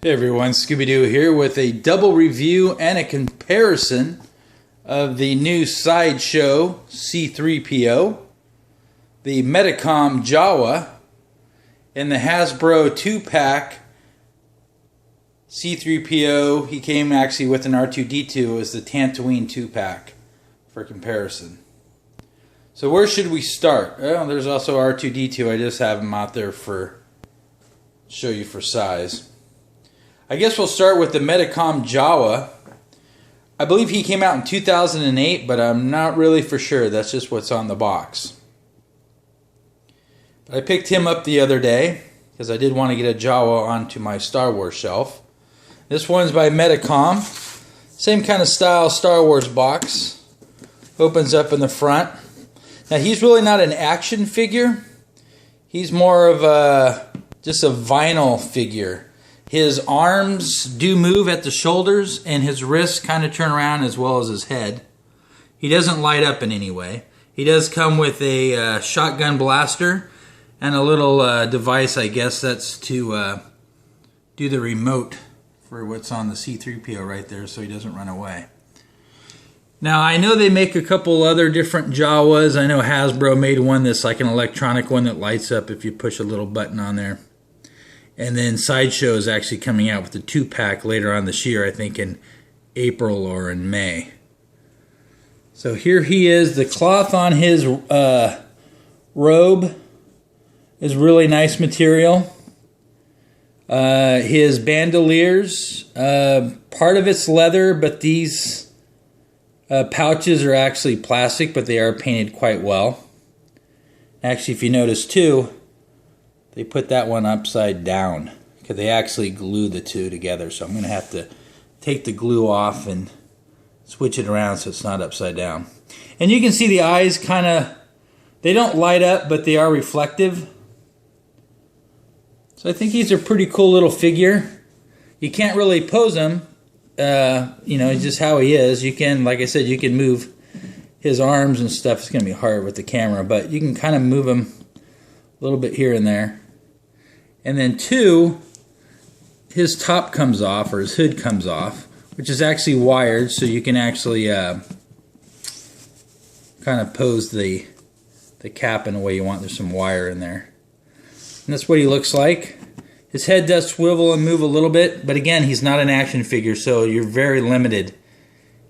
Hey everyone, Scooby-Doo here with a double review and a comparison of the new Sideshow C3po, the Medicom Jawa, and the Hasbro 2-pack C3po. He came actually with an R2-D2 as the Tatooine 2-pack for comparison. So where should we start? Well, there's also R2-D2. I just have them out there for show you for size. I guess we'll start with the Medicom Jawa. I believe he came out in 2008, but I'm not really for sure. That's just what's on the box. But I picked him up the other day because I did want to get a Jawa onto my Star Wars shelf. This one's by Medicom. Same kind of style Star Wars box. Opens up in the front. Now he's really not an action figure. He's more of just a vinyl figure. His arms do move at the shoulders, and his wrists kind of turn around as well as his head. He doesn't light up in any way. He does come with a shotgun blaster and a little device, I guess that's to do the remote for what's on the C3po right there so he doesn't run away. Now, I know they make a couple other different Jawas. I know Hasbro made one that's like an electronic one that lights up if you push a little button on there. And then Sideshow is actually coming out with the 2-pack later on this year, I think in April or in May. So here he is. The cloth on his robe is really nice material. His bandoliers, part of it's leather, but these pouches are actually plastic, but they are painted quite well. Actually, if you notice too, they put that one upside down because they actually glue the two together. So I'm going to have to take the glue off and switch it around so it's not upside down. And you can see the eyes kind of, they don't light up, but they are reflective. So I think he's a pretty cool little figure. You can't really pose him, just how he is. You can, like I said, you can move his arms and stuff. It's going to be hard with the camera, but you can kind of move him a little bit here and there. And then two, his top comes off, or his hood comes off, which is actually wired, so you can actually kind of pose the cap in a way you want. There's some wire in there. And that's what he looks like. His head does swivel and move a little bit, but again, he's not an action figure, so you're very limited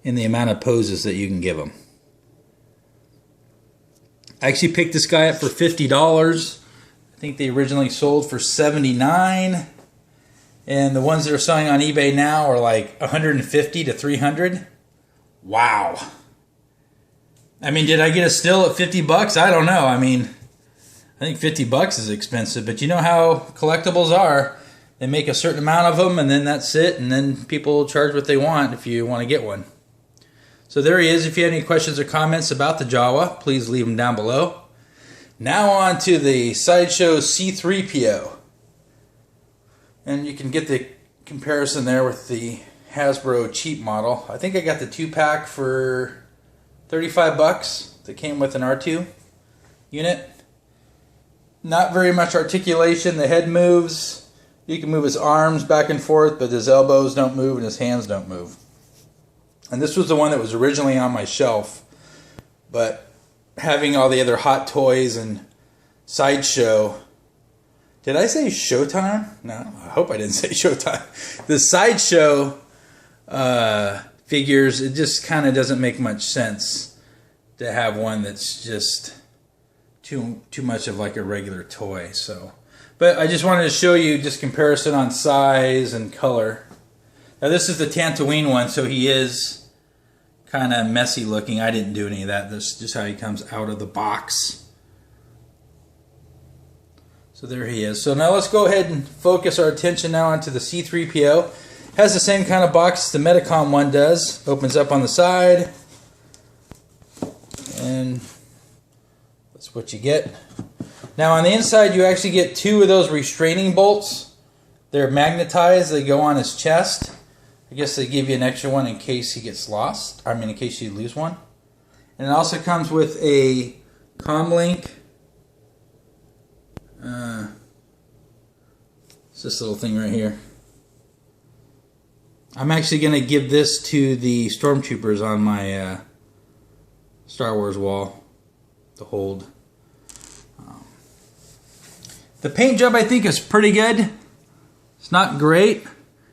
in the amount of poses that you can give him. I actually picked this guy up for $50. I think they originally sold for $79, and the ones that are selling on eBay now are like $150 to $300. Wow. I mean, did I get a steal at $50? I don't know. I mean, I think $50 is expensive, but you know how collectibles are. They make a certain amount of them, and then that's it, and then people charge what they want if you want to get one. So there he is. If you have any questions or comments about the Jawa, please leave them down below. Now on to the Sideshow C3po. And you can get the comparison there with the Hasbro cheap model. I think I got the 2-pack for $35 that came with an R2 unit. Not very much articulation. The head moves. You can move his arms back and forth, but his elbows don't move and his hands don't move. And this was the one that was originally on my shelf, but having all the other Hot Toys and Sideshow. Did I say Showtime? No, I hope I didn't say Showtime. The Sideshow figures, it just kind of doesn't make much sense to have one that's just too much of like a regular toy. So, but I just wanted to show you just comparison on size and color. Now this is the Tatooine one, so he is kind of messy looking. I didn't do any of that. This is just how he comes out of the box. So there he is. So now let's go ahead and focus our attention now onto the C3po. Has the same kind of box the Medicom one does. Opens up on the side. And that's what you get. Now on the inside you actually get two of those restraining bolts. They're magnetized. They go on his chest. I guess they give you an extra one in case he gets lost. I mean, in case you lose one. And it also comes with a comlink. It's this little thing right here. I'm actually going to give this to the Stormtroopers on my Star Wars wall to hold. The paint job I think is pretty good. It's not great.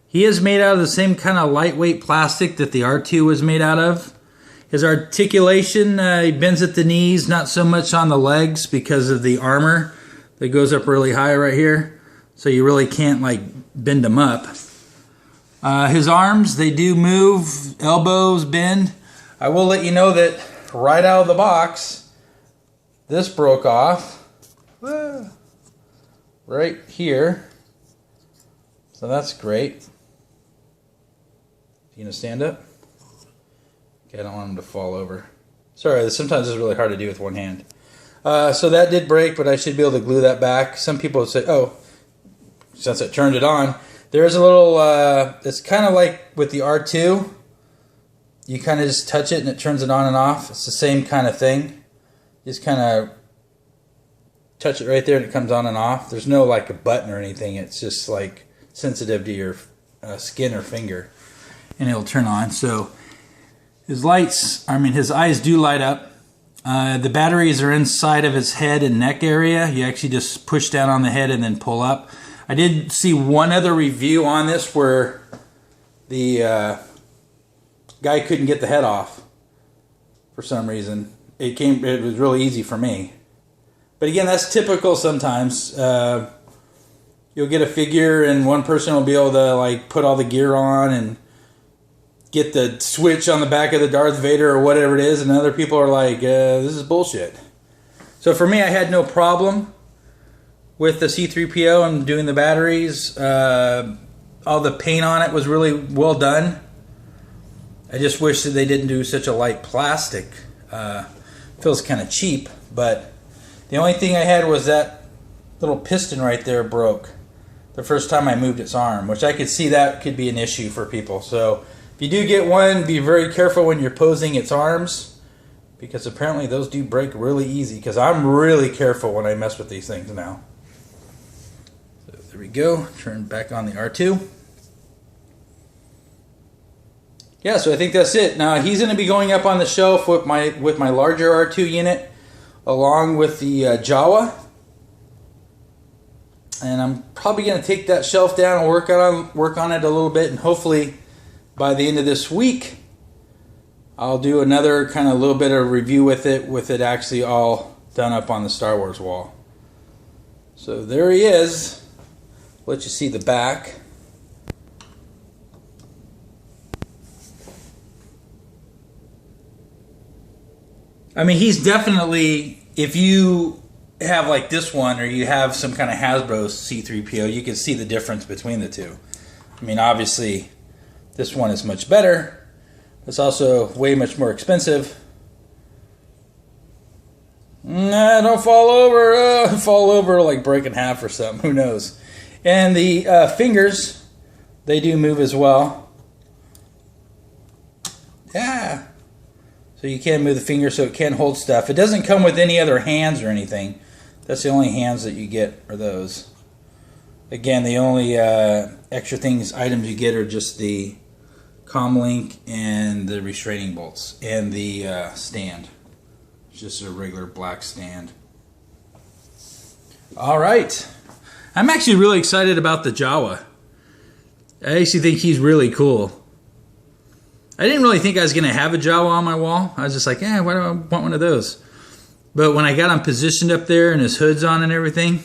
He is made out of the same kind of lightweight plastic that the R2 was made out of. His articulation, he bends at the knees, not so much on the legs because of the armor that goes up really high right here. So you really can't like bend them up. His arms, they do move, elbows bend. I will let you know that right out of the box, this broke off. Right here. So that's great. You gonna stand up? Okay, I don't want him to fall over. Sorry, sometimes it's really hard to do with one hand. So that did break, but I should be able to glue that back. Some people would say, oh, since I turned it on, there's a little, it's kind of like with the R2. You kind of just touch it and it turns it on and off. It's the same kind of thing. Just kind of touch it right there and it comes on and off. There's no like a button or anything. It's just like sensitive to your skin or finger, and it'll turn on. So his lights, his eyes do light up. The batteries are inside of his head and neck area. You actually just push down on the head and then pull up. I did see one other review on this where the guy couldn't get the head off for some reason. It was really easy for me. But again, that's typical sometimes. You'll get a figure and one person will be able to like put all the gear on and get the switch on the back of the Darth Vader or whatever it is, and other people are like, this is bullshit. So for me, I had no problem with the C3PO and doing the batteries. All the paint on it was really well done. I just wish that they didn't do such a light plastic. Feels kind of cheap, but the only thing I had was that little piston right there broke the first time I moved its arm, which I could see that could be an issue for people. So if you do get one, be very careful when you're posing its arms, because apparently those do break really easy, because I'm really careful when I mess with these things now. So there we go. Turn back on the R2. Yeah, so I think that's it. Now he's going to be going up on the shelf with my larger R2 unit, along with the Jawa. And I'm probably going to take that shelf down and work on it a little bit, and hopefully by the end of this week I'll do another kind of little bit of review with it actually all done up on the Star Wars wall. So there he is. Let you see the back. He's definitely, if you have like this one or you have some kind of Hasbro C3po, you can see the difference between the two. Obviously this one is much better. It's also way much more expensive. Nah, don't fall over. Fall over like break in half or something. Who knows? And the fingers, they do move as well. Yeah. So you can move the finger so it can hold stuff. It doesn't come with any other hands or anything. That's the only hands that you get are those. Again, the only extra items you get are just the comm link and the restraining bolts and the stand. It's just a regular black stand. Alright. I'm actually really excited about the Jawa. I actually think he's really cool. I didn't really think I was going to have a Jawa on my wall. I was just like, why do I want one of those? But when I got him positioned up there and his hood's on and everything,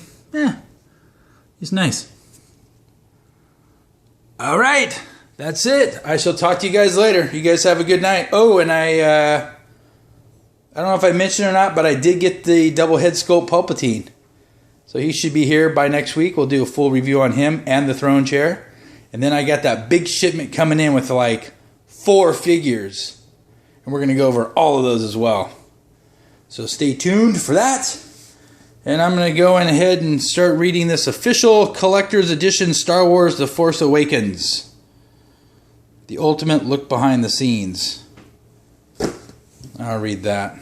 he's nice. All right, that's it. I shall talk to you guys later. You guys have a good night. Oh, and I don't know if I mentioned or not, but I did get the double head sculpt Palpatine. So he should be here by next week. We'll do a full review on him and the throne chair. And then I got that big shipment coming in with like 4 figures, and we're going to go over all of those as well. So stay tuned for that. And I'm going to go ahead and start reading this official collector's edition Star Wars The Force Awakens. The ultimate look behind the scenes. I'll read that.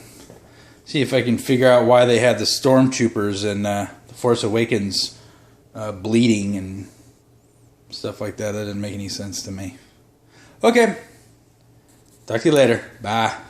See if I can figure out why they had the stormtroopers and The Force Awakens bleeding and stuff like that. That didn't make any sense to me. Okay. Talk to you later. Bye.